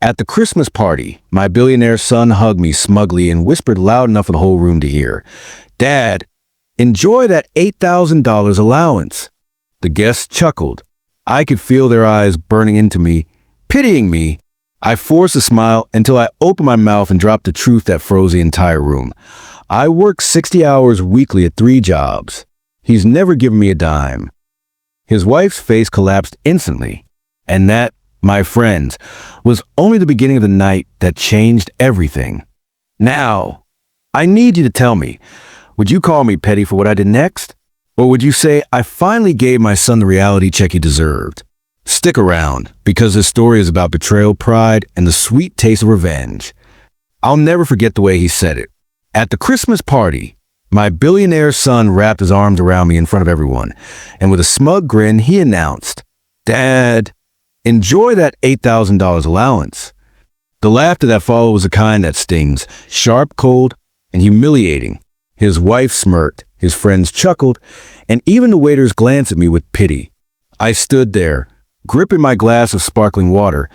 At the Christmas party, my billionaire son hugged me smugly and whispered loud enough for the whole room to hear, "Dad, enjoy that $8,000 allowance." The guests chuckled. I could feel their eyes burning into me, pitying me. I forced a smile until I opened my mouth and dropped the truth that froze the entire room. I work 60 hours weekly at 3 jobs. He's never given me a dime. His wife's face collapsed instantly. And that, my friends, was only the beginning of the night that changed everything. Now, I need you to tell me, would you call me petty for what I did next? Or would you say I finally gave my son the reality check he deserved? Stick around, because this story is about betrayal, pride, and the sweet taste of revenge. I'll never forget the way he said it. At the Christmas party, my billionaire son wrapped his arms around me in front of everyone, and with a smug grin, he announced, "Dad, enjoy that $8,000 allowance." The laughter that followed was the kind that stings, sharp, cold, and humiliating. His wife smirked, his friends chuckled, and even the waiters glanced at me with pity. I stood there, gripping my glass of sparkling water,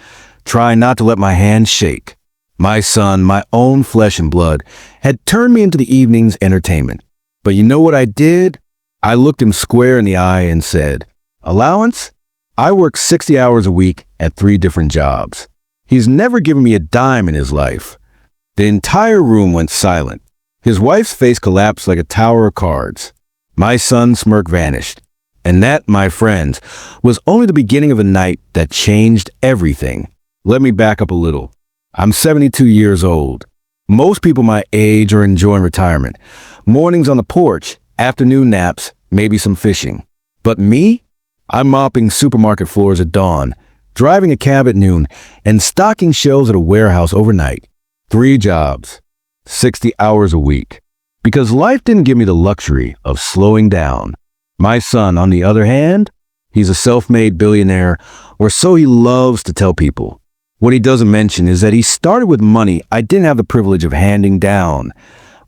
trying not to let my hands shake. My son, my own flesh and blood, had turned me into the evening's entertainment. But you know what I did? I looked him square in the eye and said, "Allowance? I work 60 hours a week at 3 different jobs. He's never given me a dime in his life." The entire room went silent. His wife's face collapsed like a tower of cards. My son's smirk vanished. And that, my friends, was only the beginning of a night that changed everything. Let me back up a little. I'm 72 years old. Most people my age are enjoying retirement. Mornings on the porch, afternoon naps, maybe some fishing. But me? I'm mopping supermarket floors at dawn, driving a cab at noon, and stocking shelves at a warehouse overnight. 3 jobs, 60 hours a week. Because life didn't give me the luxury of slowing down. My son, on the other hand, he's a self-made billionaire, or so he loves to tell people. What he doesn't mention is that he started with money I didn't have the privilege of handing down.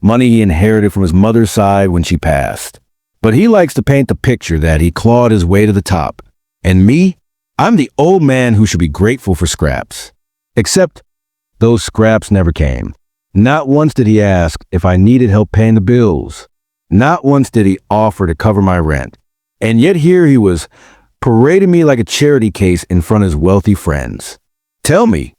Money he inherited from his mother's side when she passed. But he likes to paint the picture that he clawed his way to the top. And me? I'm the old man who should be grateful for scraps. Except those scraps never came. Not once did he ask if I needed help paying the bills. Not once did he offer to cover my rent. And yet here he was, parading me like a charity case in front of his wealthy friends. Tell me,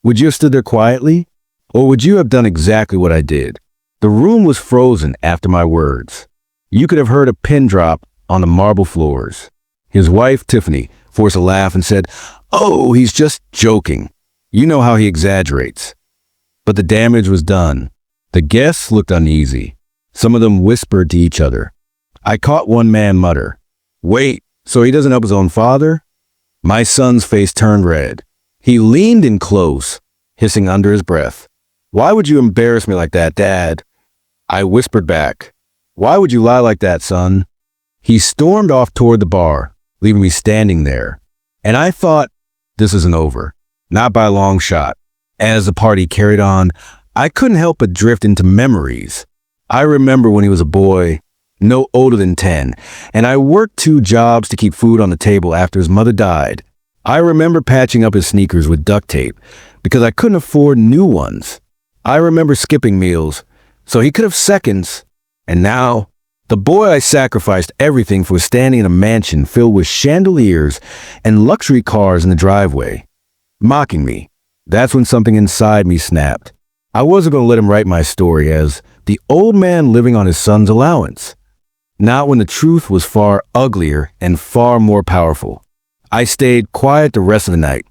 would you have stood there quietly? Or would you have done exactly what I did? The room was frozen after my words. You could have heard a pin drop on the marble floors. His wife, Tiffany, forced a laugh and said, "Oh, he's just joking. You know how he exaggerates." But the damage was done. The guests looked uneasy. Some of them whispered to each other. I caught one man mutter, "Wait, so he doesn't help his own father?" My son's face turned red. He leaned in close, hissing under his breath, "Why would you embarrass me like that, Dad?" I whispered back, "Why would you lie like that, son?" He stormed off toward the bar, leaving me standing there. And I thought, this isn't over. Not by a long shot. As the party carried on, I couldn't help but drift into memories. I remember when he was a boy, no older than 10, and I worked 2 jobs to keep food on the table after his mother died. I remember patching up his sneakers with duct tape because I couldn't afford new ones. I remember skipping meals so he could have seconds. And now, the boy I sacrificed everything for was standing in a mansion filled with chandeliers and luxury cars in the driveway, mocking me. That's when something inside me snapped. I wasn't going to let him write my story as the old man living on his son's allowance. Not when the truth was far uglier and far more powerful. I stayed quiet the rest of the night,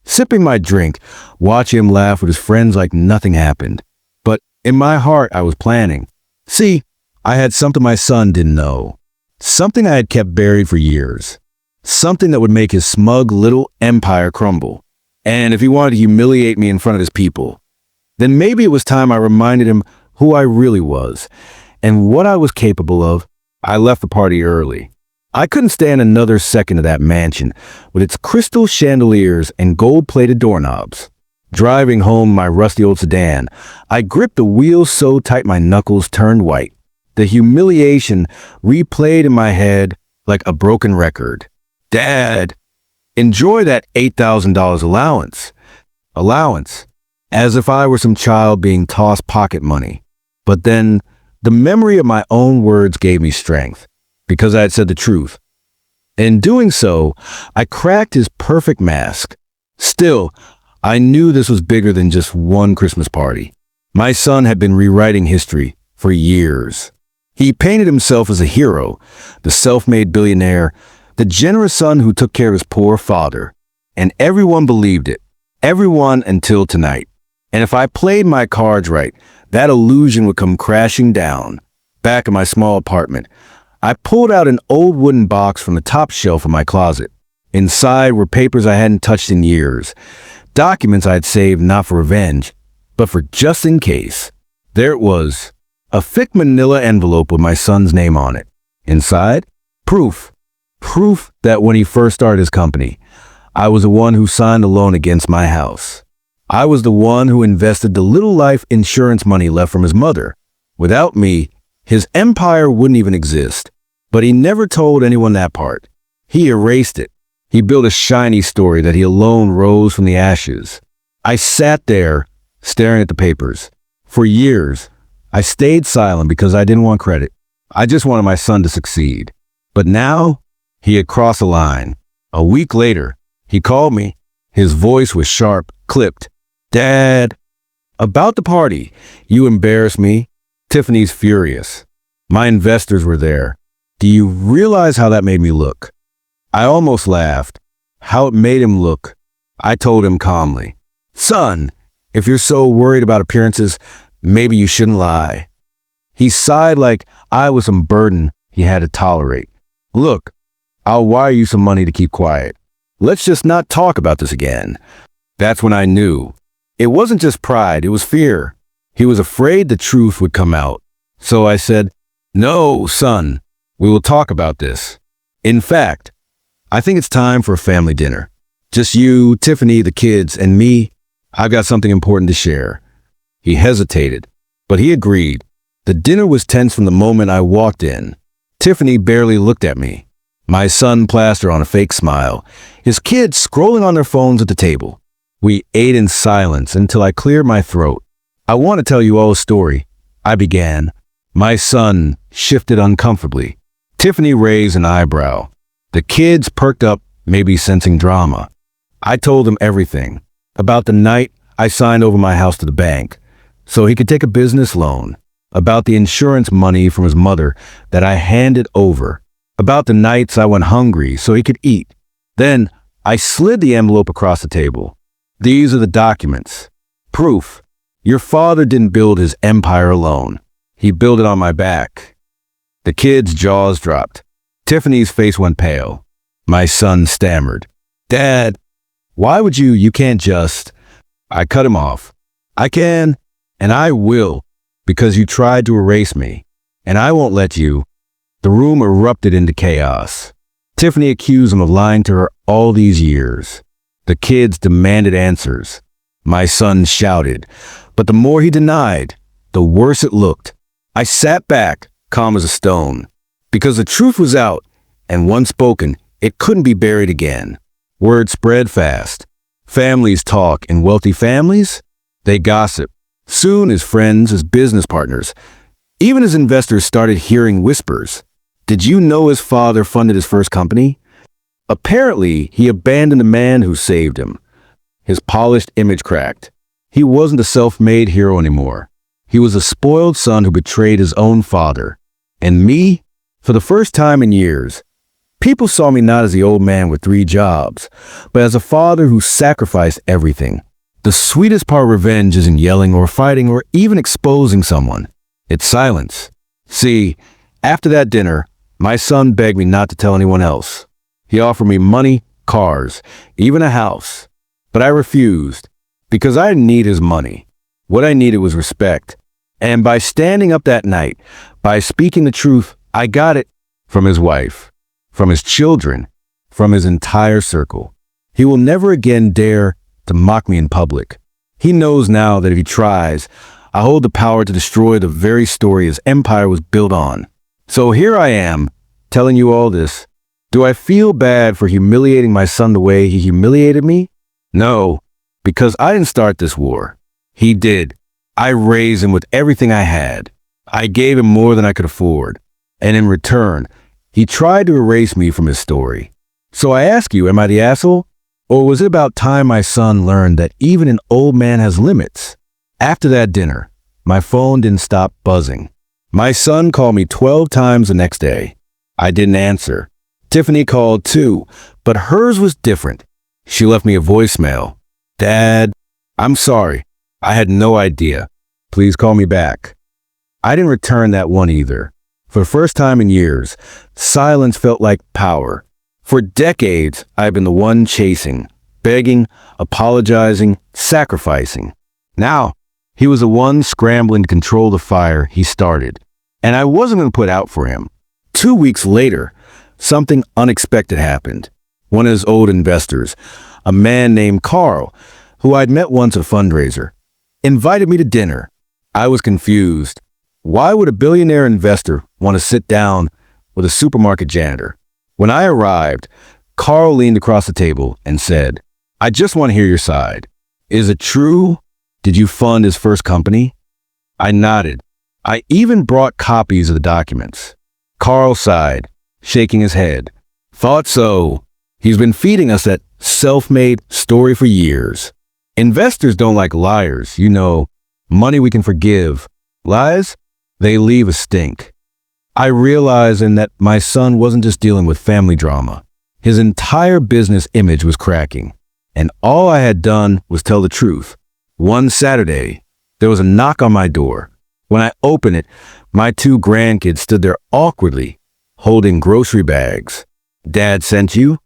sipping my drink, watching him laugh with his friends like nothing happened. But in my heart, I was planning. See, I had something my son didn't know. Something I had kept buried for years. Something that would make his smug little empire crumble. And if he wanted to humiliate me in front of his people, then maybe it was time I reminded him who I really was and what I was capable of. I left the party early. I couldn't stand another second of that mansion with its crystal chandeliers and gold-plated doorknobs. Driving home my rusty old sedan, I gripped the wheels so tight my knuckles turned white. The humiliation replayed in my head like a broken record. Dad, enjoy that $8,000 allowance. allowance, as if I were some child being tossed pocket money. But then, the memory of my own words gave me strength, because I had said the truth. In doing so, I cracked his perfect mask. Still, I knew this was bigger than just one Christmas party. My son had been rewriting history for years. He painted himself as a hero, the self-made billionaire, the generous son who took care of his poor father. And everyone believed it. Everyone until tonight. And if I played my cards right, that illusion would come crashing down. Back in my small apartment, I pulled out an old wooden box from the top shelf of my closet. Inside were papers I hadn't touched in years, documents I had saved not for revenge, but for just in case. There it was, a thick manila envelope with my son's name on it. Inside, proof. Proof that when he first started his company, I was the one who signed the loan against my house. I was the one who invested the little life insurance money left from his mother. Without me, his empire wouldn't even exist. But he never told anyone that part. He erased it. He built a shiny story that he alone rose from the ashes. I sat there, staring at the papers. For years, I stayed silent because I didn't want credit. I just wanted my son to succeed. But now, he had crossed a line. A week later, he called me. His voice was sharp, clipped. "Dad, about the party, you embarrassed me." Tiffany's furious. My investors were there. Do you realize how that made me look? I almost laughed. How it made him look. I told him calmly, "Son, if you're so worried about appearances, maybe you shouldn't lie." He sighed like I was some burden he had to tolerate. "Look, I'll wire you some money to keep quiet. Let's just not talk about this again." That's when I knew. It wasn't just pride, it was fear. He was afraid the truth would come out. So I said, "No, son, we will talk about this. In fact, I think it's time for a family dinner. Just you, Tiffany, the kids, and me. I've got something important to share." He hesitated, but he agreed. The dinner was tense from the moment I walked in. Tiffany barely looked at me. My son plastered on a fake smile, his kids scrolling on their phones at the table. We ate in silence until I cleared my throat. "I want to tell you all a story," I began. My son shifted uncomfortably. Tiffany raised an eyebrow. The kids perked up, maybe sensing drama. I told them everything. About the night I signed over my house to the bank, so he could take a business loan. About the insurance money from his mother that I handed over. About the nights I went hungry so he could eat. Then I slid the envelope across the table. "These are the documents. Proof. Your father didn't build his empire alone. He built it on my back." The kids' jaws dropped. Tiffany's face went pale. My son stammered, "Dad, why would you can't just..." I cut him off. "I can, and I will, because you tried to erase me, and I won't let you." The room erupted into chaos. Tiffany accused him of lying to her all these years. The kids demanded answers. My son shouted, but the more he denied, the worse it looked. I sat back, calm as a stone, because the truth was out, and once spoken, it couldn't be buried again. Word spread fast. Families talk, and wealthy families, they gossip. Soon his friends, his business partners, even his investors started hearing whispers. Did you know his father funded his first company? Apparently, he abandoned the man who saved him. His polished image cracked. He wasn't a self-made hero anymore. He was a spoiled son who betrayed his own father. And me, for the first time in years, people saw me not as the old man with 3 jobs, but as a father who sacrificed everything. The sweetest part of revenge isn't yelling or fighting or even exposing someone. It's silence. See, after that dinner, my son begged me not to tell anyone else. He offered me money, cars, even a house. But I refused, because I didn't need his money. What I needed was respect. And by standing up that night, by speaking the truth, I got it from his wife, from his children, from his entire circle. He will never again dare to mock me in public. He knows now that if he tries, I hold the power to destroy the very story his empire was built on. So here I am, telling you all this. Do I feel bad for humiliating my son the way he humiliated me? No, Because I didn't start this war. He did. I raised him with everything I had. I gave him more than I could afford. And in return, he tried to erase me from his story. So I ask you, am I the asshole? Or was it about time my son learned that even an old man has limits? After that dinner, my phone didn't stop buzzing. My son called me 12 times the next day. I didn't answer. Tiffany called too, but hers was different. She left me a voicemail. Dad, I'm sorry. I had no idea. Please call me back. I didn't return that one either. For the first time in years, silence felt like power. For decades, I've been the one chasing, begging, apologizing, sacrificing. Now, he was the one scrambling to control the fire he started. And I wasn't going to put out for him. 2 weeks later, something unexpected happened. One of his old investors, a man named Carl, who I'd met once at a fundraiser, invited me to dinner. I was confused. Why would a billionaire investor want to sit down with a supermarket janitor? When I arrived, Carl leaned across the table and said, I just want to hear your side. Is it true? Did you fund his first company? I nodded. I even brought copies of the documents. Carl sighed, shaking his head. Thought so. He's been feeding us that self-made story for years. Investors don't like liars, money we can forgive. Lies? They leave a stink. I realized then that my son wasn't just dealing with family drama. His entire business image was cracking, and all I had done was tell the truth. One Saturday, there was a knock on my door. When I opened it, my 2 grandkids stood there awkwardly, holding grocery bags. Dad sent you?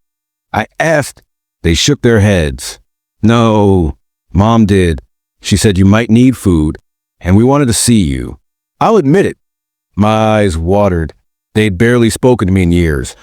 I asked. They shook their heads. No, Mom did. She said you might need food, and we wanted to see you. I'll admit it. My eyes watered. They'd barely spoken to me in years,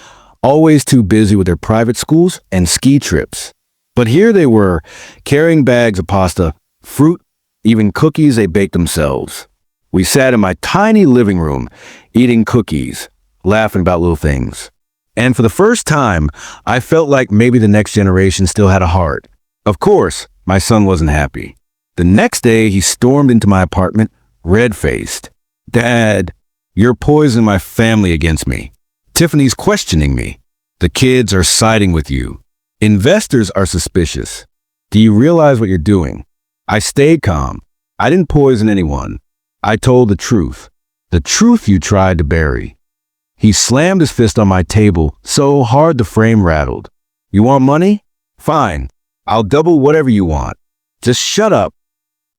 always too busy with their private schools and ski trips. But here they were, carrying bags of pasta, fruit, even cookies they baked themselves. We sat in my tiny living room, eating cookies, laughing about little things. And for the first time, I felt like maybe the next generation still had a heart. Of course, my son wasn't happy. The next day, he stormed into my apartment, red-faced. Dad, you're poisoning my family against me. Tiffany's questioning me. The kids are siding with you. Investors are suspicious. Do you realize what you're doing? I stayed calm. I didn't poison anyone. I told the truth you tried to bury. He slammed his fist on my table so hard the frame rattled. You want money? Fine. I'll double whatever you want. Just shut up.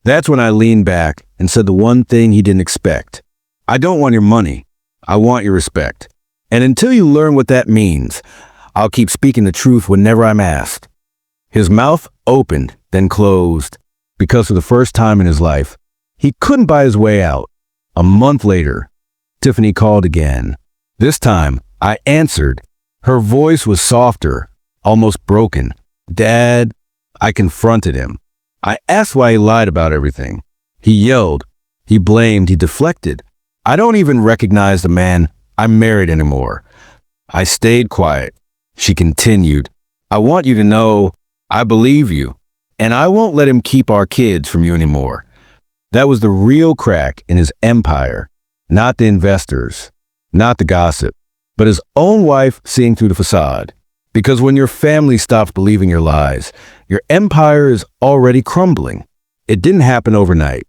That's when I leaned back and said the one thing he didn't expect. I don't want your money. I want your respect. And until you learn what that means, I'll keep speaking the truth whenever I'm asked. His mouth opened, then closed, because for the first time in his life, he couldn't buy his way out. A month later, Tiffany called again. This time, I answered. Her voice was softer, almost broken. Dad, I confronted him. I asked why he lied about everything. He yelled. He blamed. He deflected. I don't even recognize the man I'm married anymore. I stayed quiet. She continued. I want you to know I believe you, and I won't let him keep our kids from you anymore. That was the real crack in his empire, not the investors, not the gossip, but his own wife seeing through the facade. Because when your family stops believing your lies, your empire is already crumbling. It didn't happen overnight,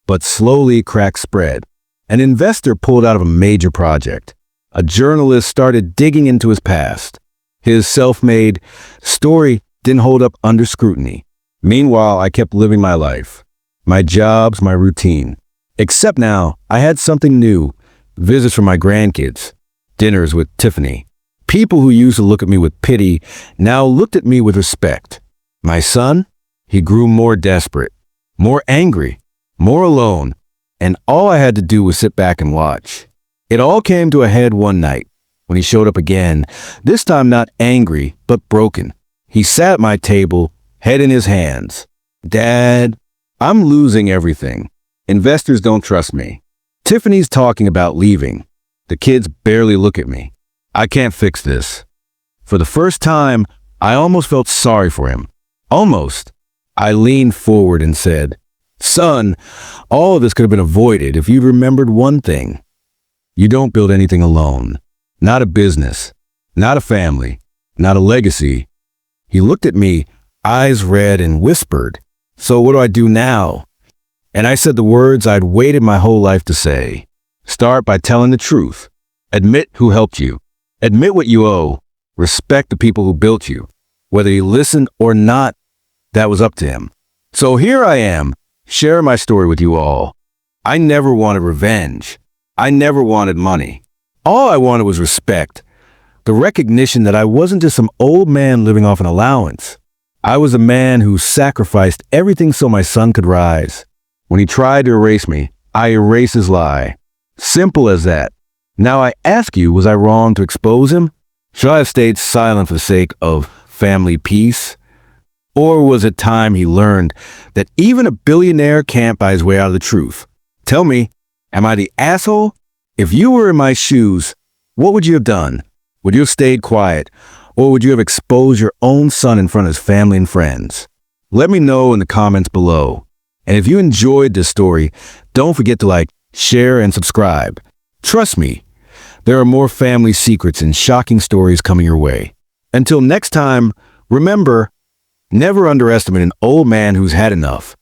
but slowly cracks spread. An investor pulled out of a major project. A journalist started digging into his past. His self-made story didn't hold up under scrutiny. Meanwhile, I kept living my life. My jobs, my routine. Except now, I had something new. Visits from my grandkids. Dinners with Tiffany. People who used to look at me with pity now looked at me with respect. My son, he grew more desperate, more angry, more alone, and all I had to do was sit back and watch. It all came to a head one night when he showed up again, this time not angry, but broken. He sat at my table, head in his hands. Dad, I'm losing everything. Investors don't trust me. Tiffany's talking about leaving. The kids barely look at me. I can't fix this. For the first time, I almost felt sorry for him. Almost. I leaned forward and said, "Son, all of this could have been avoided if you'd remembered one thing. You don't build anything alone. Not a business, not a family, not a legacy." He looked at me, eyes red, and whispered, "So what do I do now?" And I said the words I'd waited my whole life to say. Start by telling the truth. Admit who helped you. Admit what you owe. Respect the people who built you. Whether he listened or not, that was up to him. So here I am, sharing my story with you all. I never wanted revenge. I never wanted money. All I wanted was respect. The recognition that I wasn't just some old man living off an allowance. I was a man who sacrificed everything so my son could rise. When he tried to erase me, I erased his lie. Simple as that. Now I ask you, was I wrong to expose him? Should I have stayed silent for the sake of family peace? Or was it time he learned that even a billionaire can't buy his way out of the truth? Tell me, am I the asshole? If you were in my shoes, what would you have done? Would you have stayed quiet? Or would you have exposed your own son in front of his family and friends? Let me know in the comments below. And if you enjoyed this story, don't forget to like, share, and subscribe. Trust me, there are more family secrets and shocking stories coming your way. Until next time, remember, never underestimate an old man who's had enough.